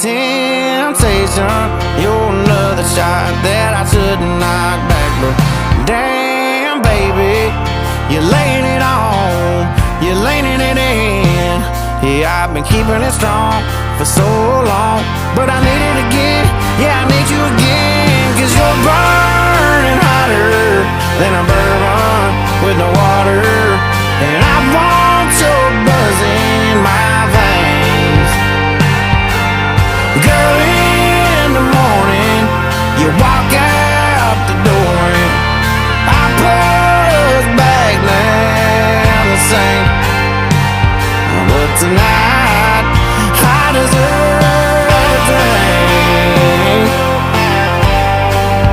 temptation. You're another shot that I shouldn't knock back. But damn, baby, you're laying it on, you're laying it in. Yeah, I've been keeping it strong for so long, but I need it again. Yeah, I need you again, 'cause you're burning hotter than a burning